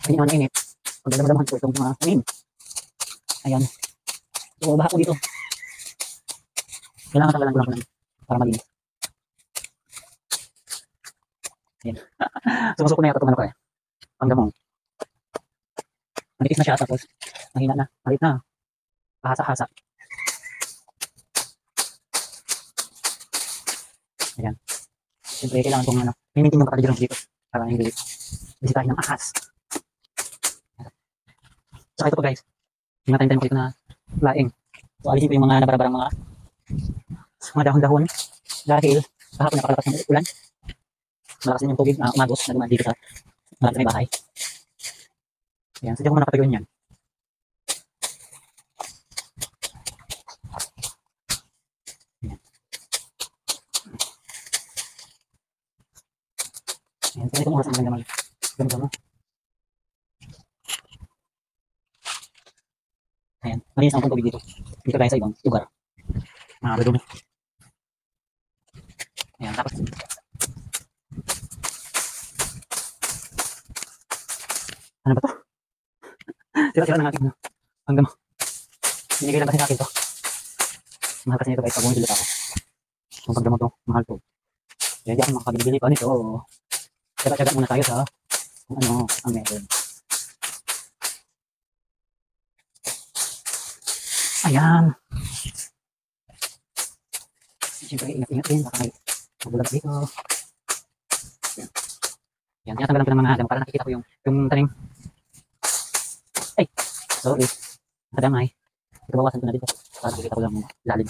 Hindi naman mainit. Pag damdaman ko itong mga hangin. Ayan. So, baha po dito. Kailangan tanggalan ko lang po ng para malinis. Ayan. Sumusok na yata itong ano ko eh. Ang damong. Manipis na siya tapos mahina na. Malit na. Pahasa-hasa. Ayan. Siyempre, kailangan kong ano, i-maintain yung kapaligiran dito para hindi bisitahin ng ahas. Saka ito po guys, hinatayin-tayin ko dito na laing. So, alisin ko yung mga nabarabarang mga dahon-dahon dahil kahapon napakalakas ng ulan. Malakas din yung tubig na umagos na dumaan dito sa may bahay. Ayan, sadya ko muna kapag yan. Ayan, so itong oras ang maganda mag-gama. Ayan, malinis ang tubig dito. Dito tayo sa ibang lugar. Nakakadumi. Ayan, tapos ano ba to? Sira-sira ng aking hanggang binigay lang kasi sa akin to. Mahal kasi nito guys pag bumibili ako. Kung pagdamo to, mahal to. Kaya di ako makakabili pa nito. Tsaga-tsaga muna tayo sa kung ano ang meron. Ayan. Siyempre, ingat-ingat din. Baka may magulat dito. Ayan. Ayan, tinatanggalan ko ng mga damo para nakikita ko yung tanim. Ay, sorry. Nakadamay. Ito bawasan ko na dito. Para nakikita ko lang yung lalim.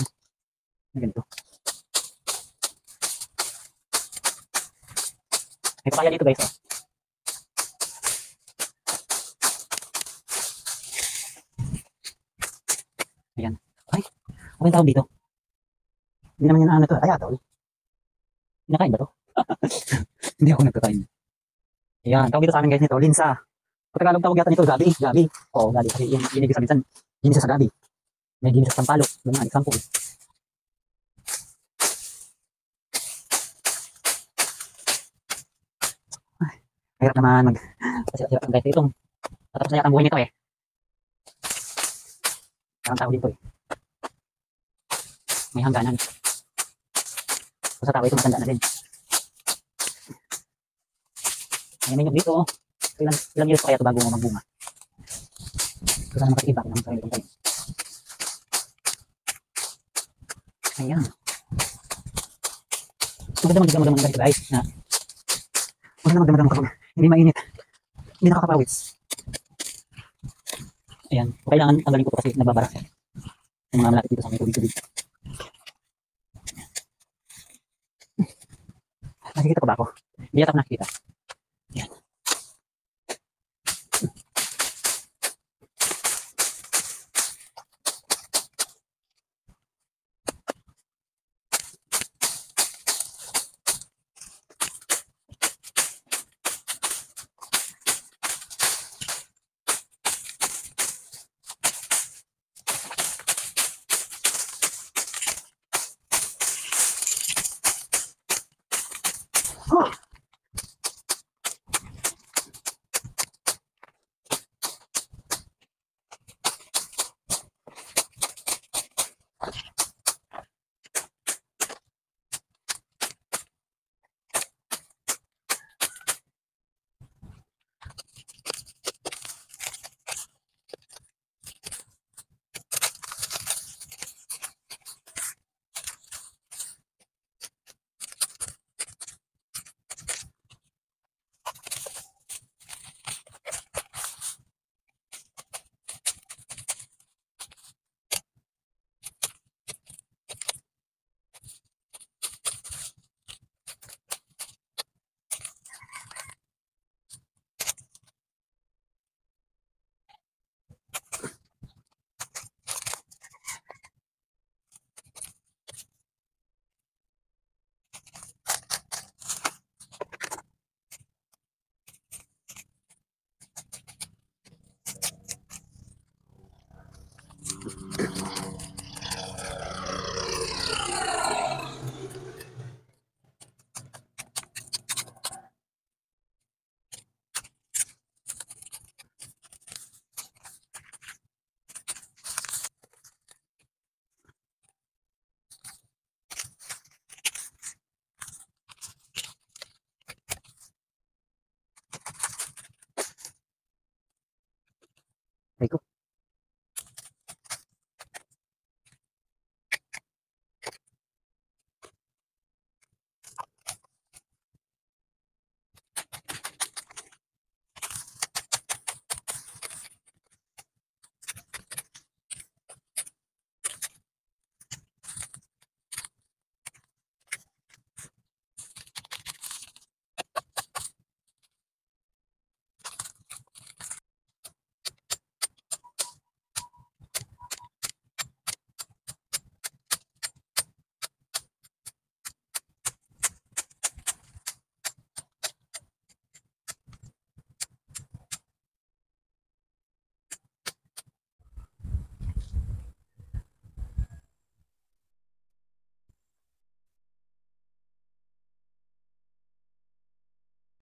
Na ganito. May papaya dito guys. Oh. Ayan. Ay, ano yung tawag dito? Hindi naman yun ano to. Ay, atol. Pinakain ba to? Hindi ako nagkakain. Ayan, tawag dito sa amin guys nito, linsa. Sa Tagalog tawag yata nito, gabi. Gabi. Oo, gabi. Kasi yung ibig sabihin, ginisa sa gabi. May ginisa sa sampalok. Yung mga example. Ay, hirap naman kasi ang guys itong tatapos na yata ang buhay nito eh. Parang tao dito eh. May hangganan. So, sa tao ito matanda na din. Ayan, may nyug dito. Ilang years pa kaya ito bago magbunga. So, sana makikita ko ng sarili kong tayo. Ayan. Magdamag dito guys na magdamag kapag hindi mainit. Hindi nakakapawis. Ayan. So, kailangan tanggalin ko kasi nagbabara. Yung mga malapit dito sa may tubig-tubig. Nakikita ko ba ako? Hindi yata ako nakikita. Ayan. Oh! Ay ko.